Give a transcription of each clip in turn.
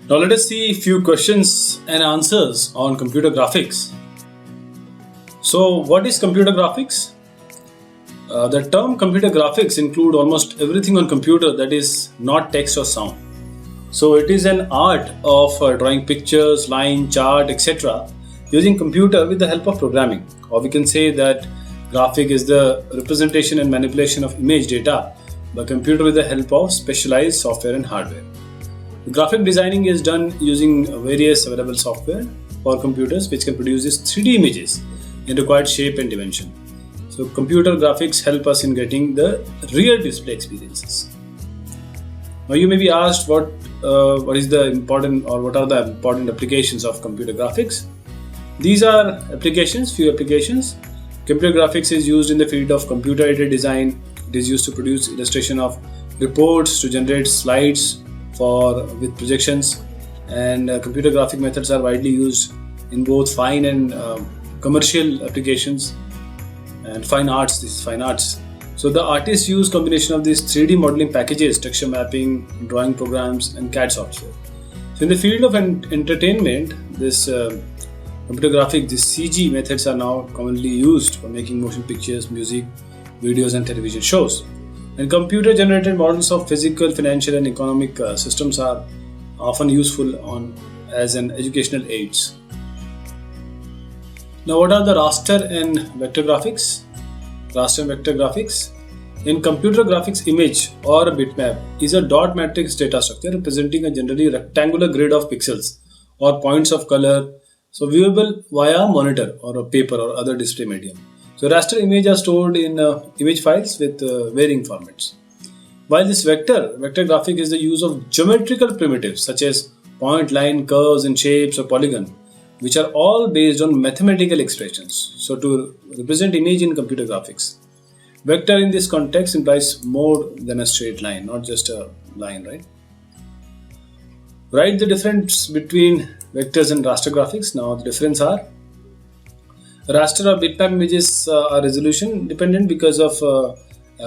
Now let us see a few questions and answers on computer graphics. So what is computer graphics? The term computer graphics include almost everything on computer that is not text or sound. So it is an art of drawing pictures, line, chart, etc. using computer with the help of programming. Or we can say that graphic is the representation and manipulation of image data by computer with the help of specialized software and hardware. Graphic designing is done using various available software for computers which can produce these 3D images in required shape and dimension. So computer graphics help us in getting the real display experiences. Now you may be asked what is the important or what are the important applications of computer graphics. These are few applications. Computer graphics is used in the field of computer-aided design. It is used to produce illustration of reports, to generate slides with projections, and computer graphic methods are widely used in both fine and commercial applications and fine arts. This is fine arts. So the artists use combination of these 3D modeling packages, texture mapping, drawing programs, and CAD software. So in the field of entertainment, this computer graphic, these CG methods are now commonly used for making motion pictures, music, videos, and television shows. And computer-generated models of physical, financial, and economic systems are often useful as an educational aids. Now, what are the raster and vector graphics? Raster and vector graphics. In computer graphics, image or a bitmap is a dot matrix data structure representing a generally rectangular grid of pixels or points of color, so viewable via monitor or a paper or other display medium. So raster images are stored in image files with varying formats. While this vector graphic is the use of geometrical primitives such as point, line, curves, and shapes or polygon, which are all based on mathematical expressions. So to represent image in computer graphics, vector in this context implies more than a straight line, not just a line, right? Write the difference between vectors and raster graphics. Now the difference are: raster or bitmap images are resolution dependent. Because of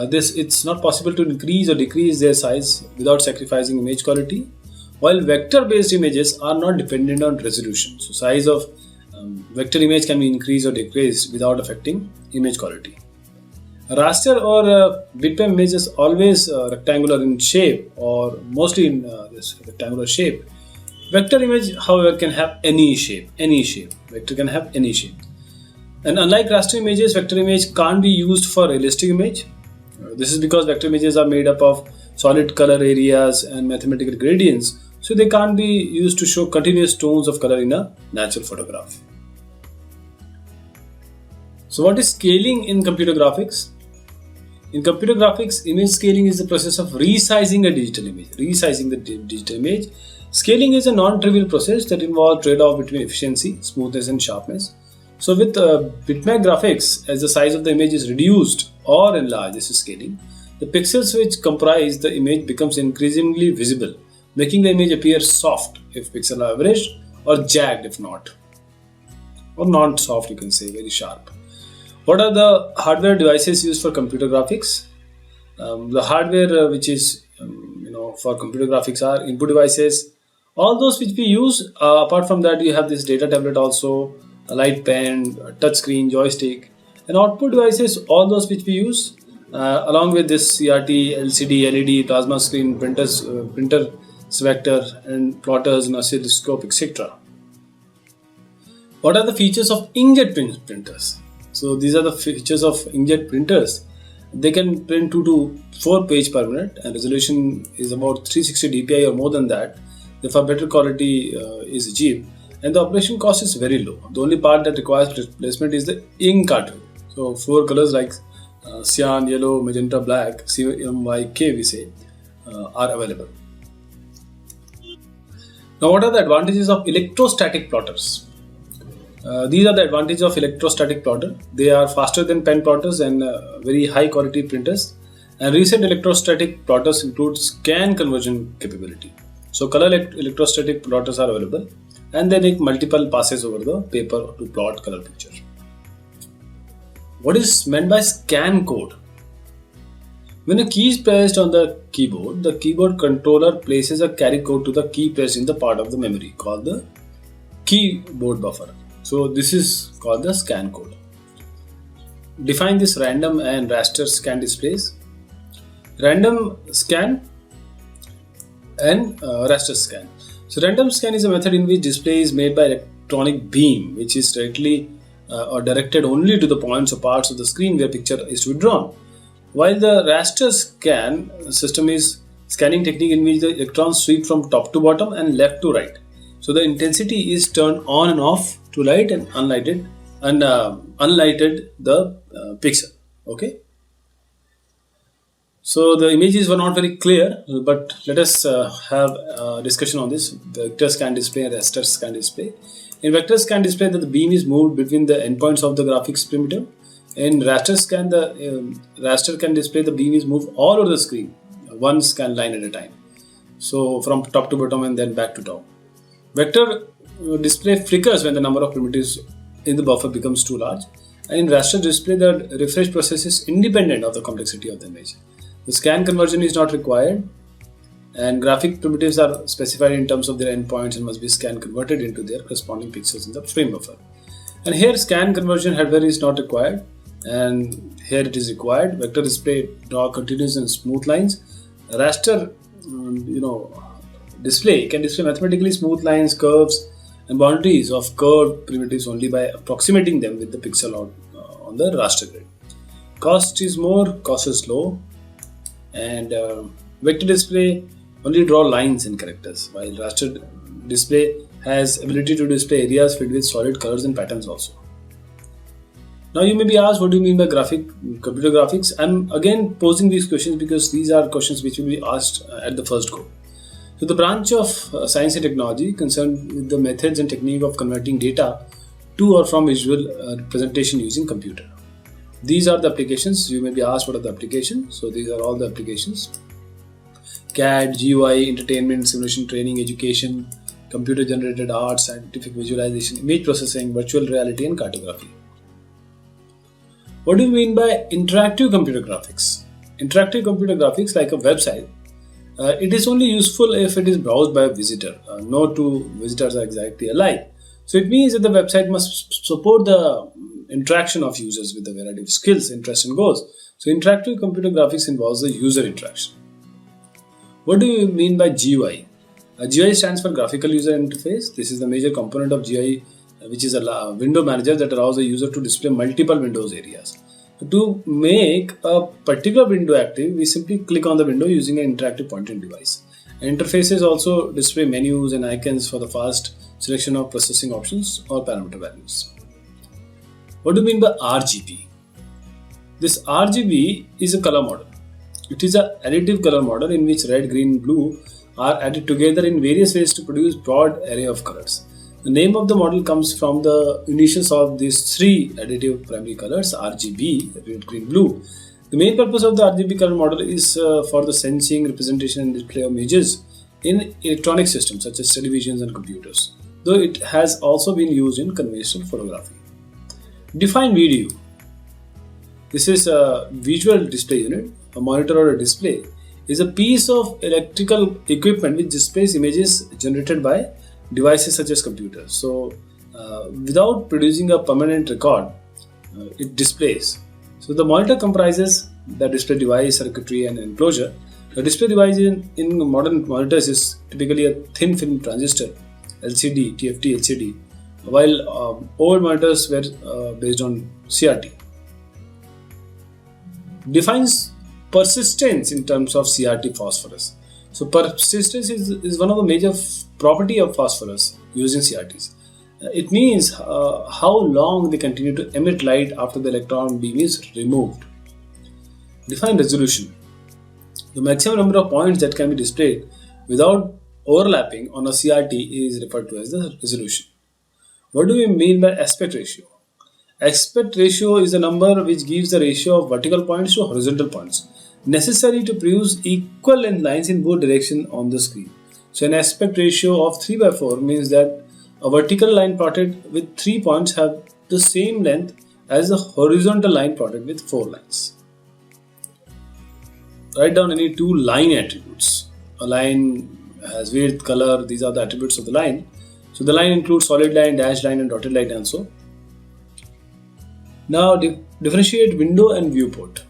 this, it's not possible to increase or decrease their size without sacrificing image quality, while vector based images are not dependent on resolution. So size of vector image can be increased or decreased without affecting image quality. Raster or bitmap image is always rectangular in shape, or mostly in this rectangular shape. Vector image, however, can have any shape. Vector can have any shape. And unlike raster images, vector image can't be used for realistic image. This is because vector images are made up of solid color areas and mathematical gradients, so they can't be used to show continuous tones of color in a natural photograph. So what is scaling in computer graphics? In computer graphics, image scaling is the process of resizing a digital image. Scaling is a non-trivial process that involves trade-off between efficiency, smoothness, and sharpness. So with bitmap graphics, as the size of the image is reduced or enlarged, this is scaling, the pixels which comprise the image becomes increasingly visible, making the image appear soft if pixels are averaged, or jagged if not. Or not soft, you can say, very sharp. What are the hardware devices used for computer graphics? The hardware which is for computer graphics are input devices. All those which we use, apart from that, you have this data tablet also, a light pen, a touch screen, joystick, and output devices, all those which we use, along with this CRT, LCD, LED, plasma screen, printer selector, and plotters, and oscilloscope, etc. What are the features of inkjet printers? So these are the features of inkjet printers. They can print 2 to 4 pages per minute, and resolution is about 360 dpi or more than that. Therefore, better quality is achieved, and the operation cost is very low. The only part that requires replacement is the ink cartridge. So 4 colors like cyan, yellow, magenta, black, CMYK we say, are available. Now, what are the advantages of electrostatic plotters? These are the advantages of electrostatic plotter. They are faster than pen plotters and very high quality printers. And recent electrostatic plotters include scan conversion capability. So color electrostatic plotters are available, and they make multiple passes over the paper to plot color picture. What is meant by scan code? When a key is pressed on the keyboard controller places a carry code to the key pressed in the part of the memory called the keyboard buffer. So this is called the scan code. Define this random and raster scan displays. Random scan and raster scan. So random scan is a method in which display is made by electronic beam, which is directly or directed only to the points or parts of the screen where picture is to be drawn. While the raster scan system is scanning technique in which the electrons sweep from top to bottom and left to right. So the intensity is turned on and off to light and unlighted the pixel. Okay. So the images were not very clear, but let us have a discussion on this vector scan display and raster scan display. In vector scan display, the beam is moved between the endpoints of the graphics perimeter. In raster scan, the raster can display the beam is moved all over the screen, one scan line at a time. So from top to bottom and then back to top. Vector display flickers when the number of primitives in the buffer becomes too large. And in raster display, the refresh process is independent of the complexity of the image. The scan conversion is not required, and graphic primitives are specified in terms of their endpoints and must be scan converted into their corresponding pixels in the frame buffer. And here scan conversion hardware is not required, and here it is required. Vector display draw continuous and smooth lines. Raster display can display mathematically smooth lines, curves and boundaries of curved primitives only by approximating them with the pixel on the raster grid. Cost is more, cost is low, and vector display only draw lines and characters, while raster display has ability to display areas filled with solid colors and patterns also. Now you may be asked, what do you mean by computer graphics? I'm again posing these questions because these are questions which will be asked at the first go. So the branch of science and technology concerned with the methods and technique of converting data to or from visual representation using computer. These are the applications. You may be asked what are the applications. So these are all the applications: CAD, GUI, entertainment, simulation training, education, computer generated art, scientific visualization, image processing, virtual reality and cartography. What do you mean by interactive computer graphics? Interactive computer graphics, like a website, it is only useful if it is browsed by a visitor. No two visitors are exactly alike. So it means that the website must support the interaction of users with a variety of skills, interests and goals. So interactive computer graphics involves the user interaction. What do you mean by GUI? GUI stands for graphical user interface. This is the major component of GUI, which is a window manager that allows the user to display multiple windows areas. To make a particular window active, we simply click on the window using an interactive pointing device. Interfaces also display menus and icons for the fast selection of processing options or parameter values. What do you mean by RGB? This RGB is a color model. It is an additive color model in which red, green, blue are added together in various ways to produce broad array of colors. The name of the model comes from the initials of these three additive primary colors: RGB, red, green, blue. The main purpose of the RGB color model is for the sensing, representation and display of images in electronic systems such as televisions and computers, though it has also been used in conventional photography. Define video. This is a visual display unit. A monitor or a display is a piece of electrical equipment which displays images generated by devices such as computers. So without producing a permanent record, it displays. So the monitor comprises the display device, circuitry and enclosure. The display device in modern monitors is typically a thin film transistor, LCD, TFT, LCD, while old monitors were based on CRT. Defines persistence in terms of CRT phosphorus. So persistence is one of the major property of phosphorus used in CRTs. It means how long they continue to emit light after the electron beam is removed. Define resolution. The maximum number of points that can be displayed without overlapping on a CRT is referred to as the resolution. What do we mean by aspect ratio? Aspect ratio is a number which gives the ratio of vertical points to horizontal points necessary to produce equal length lines in both directions on the screen. So an aspect ratio of 3/4 means that a vertical line plotted with 3 points have the same length as the horizontal line plotted with 4 lines. write down any two line attributes. A line has width, color, these are the attributes of the line. So the line includes solid line, dashed line and dotted line also. Now differentiate window and viewport.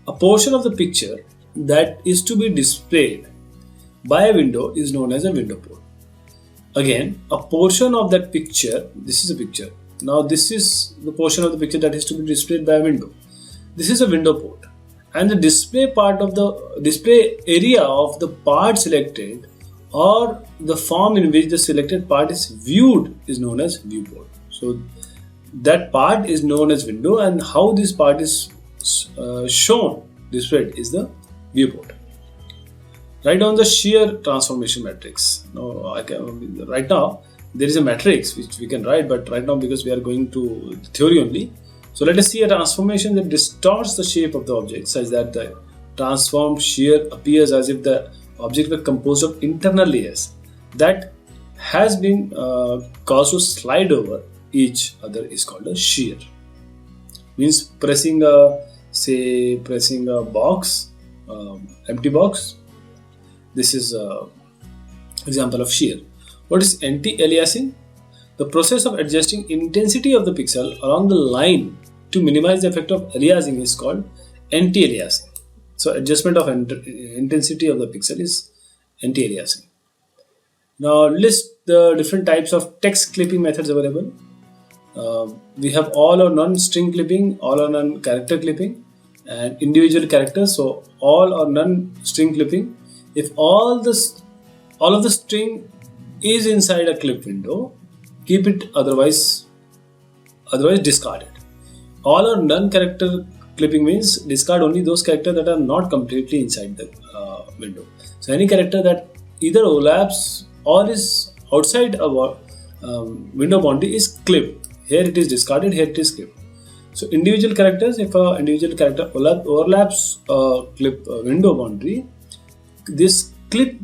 A portion of the picture that is to be displayed by a window is known as a window port. Again, a portion of that picture, this is a picture. Now this is the portion of the picture that is to be displayed by a window. This is a window port. And the display part of the display area of the part selected or the form in which the selected part is viewed is known as viewport. So that part is known as window, and how this part is shown, displayed, is the viewport. Write down the shear transformation matrix. Now, right now there is a matrix which we can write, but right now because we are going to theory only. So let us see a transformation that distorts the shape of the object such that the transformed shear appears as if the object were composed of internal layers that has been caused to slide over each other is called a shear. Means pressing a box, empty box. This is an example of shear. What is anti-aliasing? The process of adjusting intensity of the pixel along the line to minimize the effect of aliasing is called anti-aliasing. So adjustment of intensity of the pixel is anti-aliasing. Now list the different types of text clipping methods available. We have all or none string clipping, all or none character clipping, and individual characters. So all or none string clipping. If all of the string is inside a clip window, keep it, otherwise discard it. All or none character clipping means discard only those characters that are not completely inside the window. So any character that either overlaps or is outside a window boundary is clipped. Here it is discarded, here it is clipped. So individual characters, if an individual character overlaps a window boundary, this clip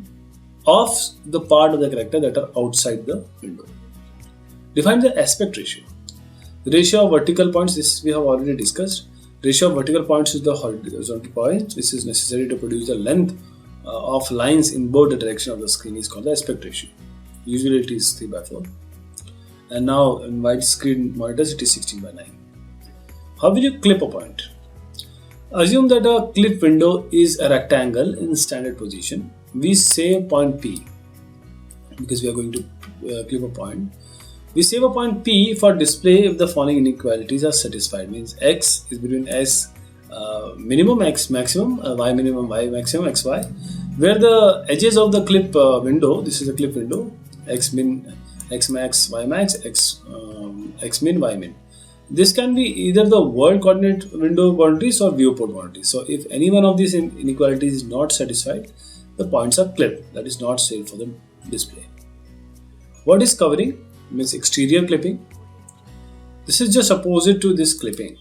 off the part of the character that are outside the window. Define the aspect ratio. The ratio of vertical points, this we have already discussed. Ratio of vertical points is the horizontal points, which is necessary to produce the length of lines in both the direction of the screen is called the aspect ratio. Usually it is 3/4. And now in widescreen monitors it is 16:9. How will you clip a point? Assume that a clip window is a rectangle in standard position. We save point P because we are going to clip a point. We save a point P for display if the following inequalities are satisfied. Means X is between S minimum, X maximum, Y minimum, Y maximum, X Y. Where the edges of the clip window, this is a clip window, X min, X max, Y max, X min, Y min. This can be either the world coordinate window boundaries or viewport boundaries. So if any one of these inequalities is not satisfied, the points are clipped, that is not saved for the display. What is covering? Means exterior clipping. This is just opposite to this clipping.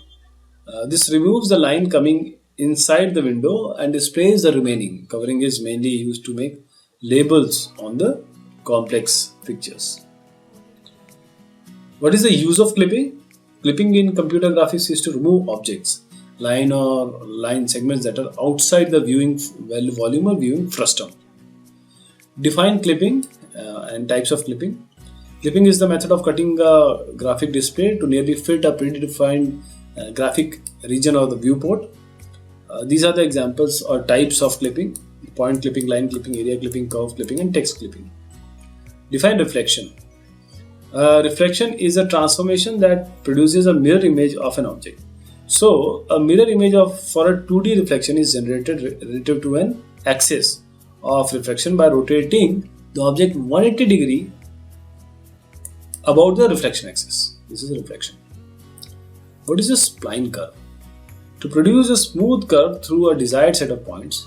This removes the line coming inside the window and displays the remaining. Covering is mainly used to make labels on the complex pictures. What is the use of clipping? Clipping in computer graphics is to remove objects, line or line segments that are outside the viewing volume or viewing frustum. Define clipping and types of clipping. Clipping is the method of cutting a graphic display to nearly fit a predefined graphic region of the viewport. These are the examples or types of clipping: point clipping, line clipping, area clipping, curve clipping, and text clipping. Define reflection. Reflection is a transformation that produces a mirror image of an object. So, a mirror image for a 2D reflection is generated relative to an axis of reflection by rotating the object 180 degree about the reflection axis. This is a reflection. What is a spline curve? To produce a smooth curve through a desired set of points,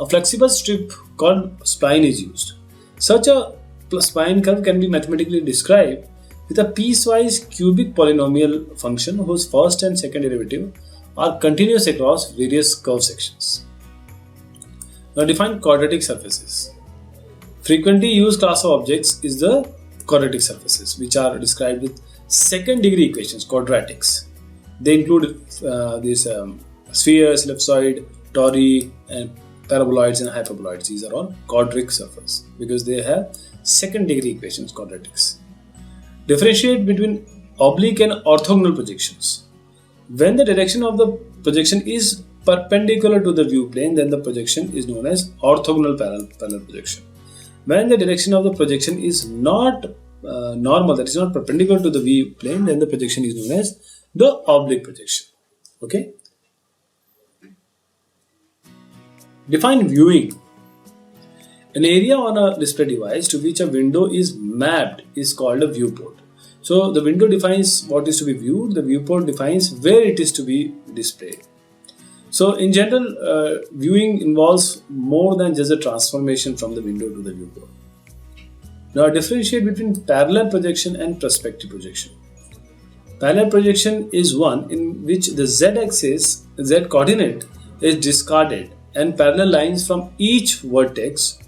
a flexible strip called spline is used. Such a spline curve can be mathematically described with a piecewise cubic polynomial function whose first and second derivative are continuous across various curve sections. Now define quadratic surfaces. Frequently used class of objects is the quadratic surfaces, which are described with second degree equations, quadratics. They include these spheres, ellipsoid, tori, and paraboloids and hyperboloids. These are all quadratic surfaces because they have second degree equations, quadratics. Differentiate between oblique and orthogonal projections. When the direction of the projection is perpendicular to the view plane, then the projection is known as orthogonal parallel projection. When the direction of the projection is not normal, that is not perpendicular to the view plane, then the projection is known as the oblique projection. Okay. Define viewing. An area on a display device to which a window is mapped is called a viewport. So the window defines what is to be viewed, the viewport defines where it is to be displayed. So in general, viewing involves more than just a transformation from the window to the viewport. Now differentiate between parallel projection and perspective projection. Parallel projection is one in which the z-axis, z coordinate is discarded and parallel lines from each vertex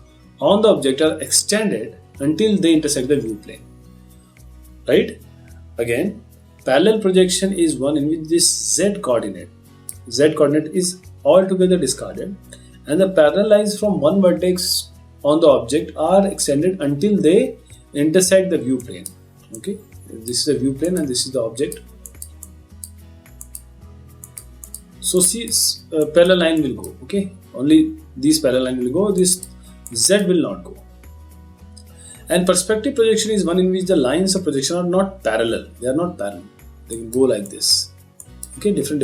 on the object are extended until they intersect the view plane. Right? Again, parallel projection is one in which this z coordinate is altogether discarded and the parallel lines from one vertex on the object are extended until they intersect the view plane. Okay, this is the view plane and this is the object. So see, parallel line will go. Okay, only these parallel line will go, this z will not go. And perspective projection is one in which the lines of projection are not parallel. They are not parallel. They can go like this. Okay, different.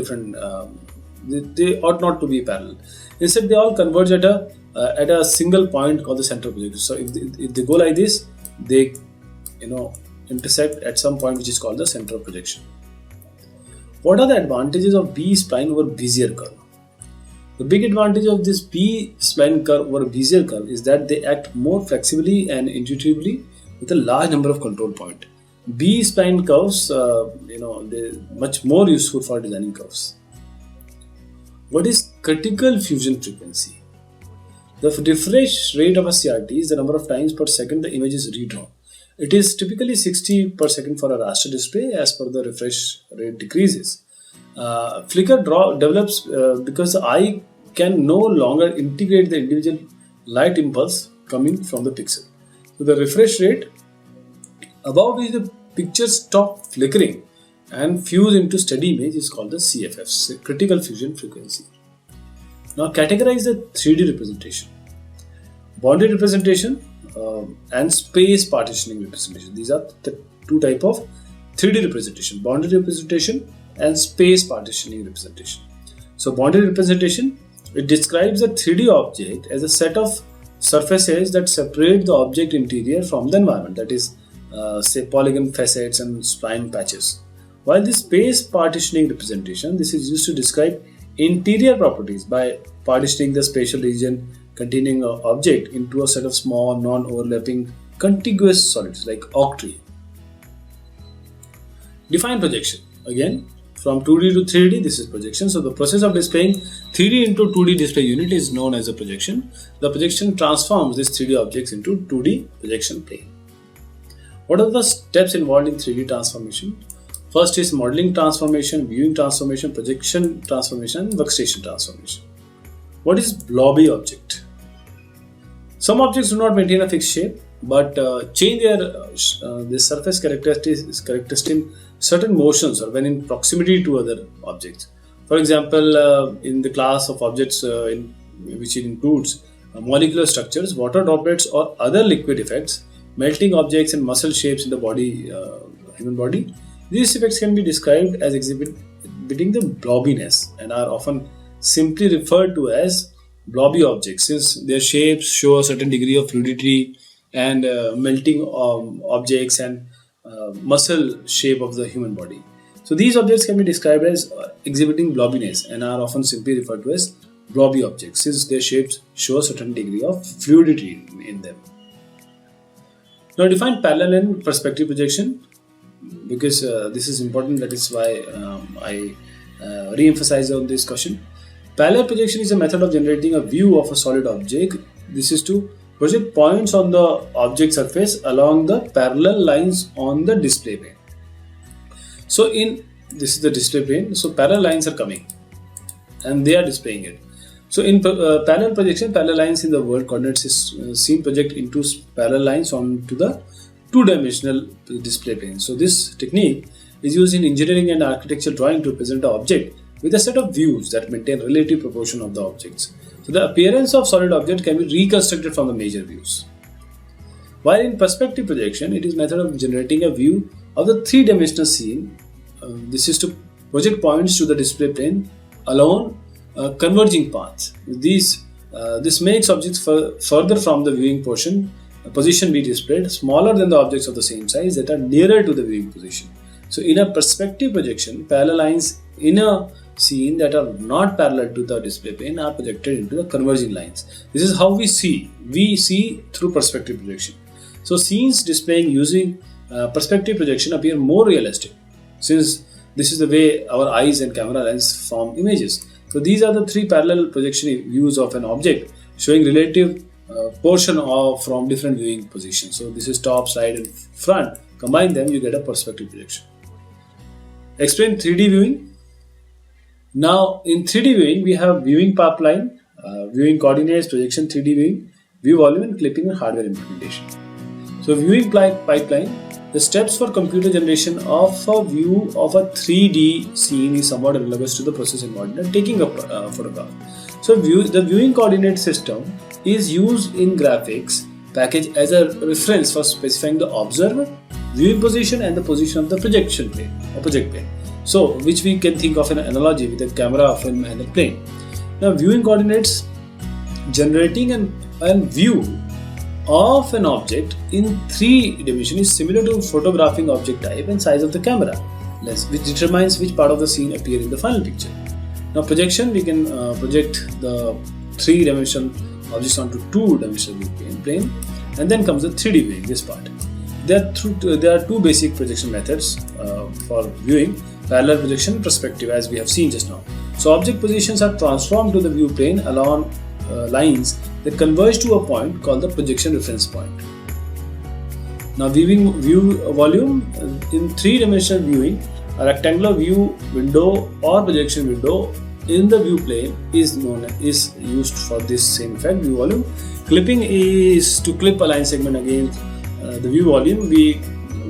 They ought not to be parallel. Instead, they all converge at a single point called the center projection. So if they go like this, they intersect at some point which is called the center of projection. What are the advantages of B-spline over Bezier curve? The big advantage of this B-spline curve over Bezier curve is that they act more flexibly and intuitively with a large number of control points. B-spline curves, they're much more useful for designing curves. What is critical fusion frequency? The refresh rate of a CRT is the number of times per second the image is redrawn. It is typically 60 per second for a raster display. As per the refresh rate decreases, flicker develops because the eye can no longer integrate the individual light impulse coming from the pixel. So the refresh rate above which the pictures stop flickering and fuse into steady image is called the CFF, critical fusion frequency. Now categorize the 3D representation. Boundary representation and space partitioning representation. These are the two types of 3D representation: boundary representation and space partitioning representation. So boundary representation, it describes a 3D object as a set of surfaces that separate the object interior from the environment, that is say polygon facets and spline patches. While the space partitioning representation, this is used to describe interior properties by partitioning the spatial region containing an object into a set of small non-overlapping contiguous solids like octree. Define projection. Again, from 2D to 3D, this is projection. So the process of displaying 3D into 2D display unit is known as a projection. The projection transforms these 3D objects into 2D projection plane. What are the steps involved in 3D transformation? First is modeling transformation, viewing transformation, projection transformation, and workstation transformation. What is blobby object? Some objects do not maintain a fixed shape but change their surface characteristics in certain motions or when in proximity to other objects. For example, in the class of objects which includes molecular structures, water droplets or other liquid effects, melting objects and muscle shapes in the body, human body, these effects can be described as exhibiting the blobbiness and are often simply referred to as blobby objects since their shapes show a certain degree of fluidity and melting objects and muscle shape of the human body. So these objects can be described as exhibiting blobbiness and are often simply referred to as blobby objects since their shapes show a certain degree of fluidity in them. Now define parallel and perspective projection, because this is important. That is why I re-emphasize on this question. Parallel projection is a method of generating a view of a solid object. This is to project points on the object surface along the parallel lines on the display plane. So this is the display plane. So parallel lines are coming and they are displaying it. So in parallel projection, parallel lines in the world coordinates is seen project into parallel lines onto the two-dimensional display plane. So this technique is used in engineering and architectural drawing to present an object with a set of views that maintain relative proportion of the objects. So the appearance of solid object can be reconstructed from the major views. While in perspective projection, it is method of generating a view of the three-dimensional scene. This is to project points to the display plane along converging paths. This makes objects further from the viewing position be displayed smaller than the objects of the same size that are nearer to the viewing position. So in a perspective projection, parallel lines in a scene that are not parallel to the display plane are projected into the converging lines. This is how we see. We see through perspective projection. So scenes displaying using perspective projection appear more realistic, since this is the way our eyes and camera lens form images. So these are the three parallel projection views of an object showing relative portion from different viewing positions. So this is top, side and front. Combine them, you get a perspective projection. Explain 3D viewing. Now in 3D viewing, we have viewing pipeline, viewing coordinates, projection, 3D viewing, view volume and clipping and hardware implementation. So viewing pipeline, the steps for computer generation of a view of a 3D scene is somewhat analogous to the process involved in taking a photograph. So the viewing coordinate system is used in graphics package as a reference for specifying the observer, viewing position and the position of the projection plane or project plane. So which we can think of an analogy with a camera, film and a plane. Now viewing coordinates generating a view of an object in 3 dimensions is similar to photographing object type and size of the camera lens, which determines which part of the scene appear in the final picture. Now projection, we can project the 3-dimensional objects onto 2-dimensional plane, and then comes the 3D viewing, this part. There are two basic projection methods for viewing: parallel projection and perspective, as we have seen just now. So object positions are transformed to the view plane along lines that converge to a point called the projection reference point. Now viewing view volume in 3-dimensional viewing, a rectangular view window or projection window in the view plane is used for this same effect, view volume. Clipping is to clip a line segment against the view volume. We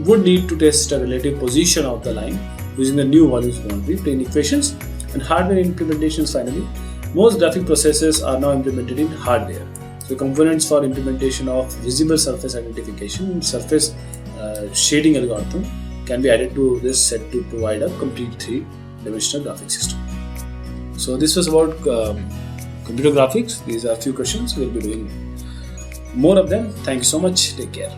would need to test a relative position of the line using the new volumes boundary plane equations. And hardware implementations, finally. Most graphic processes are now implemented in hardware. So components for implementation of visible surface identification and surface shading algorithm can be added to this set to provide a complete 3-dimensional graphic system. So this was about computer graphics. These are a few questions. We'll be doing more of them. Thank you so much. Take care.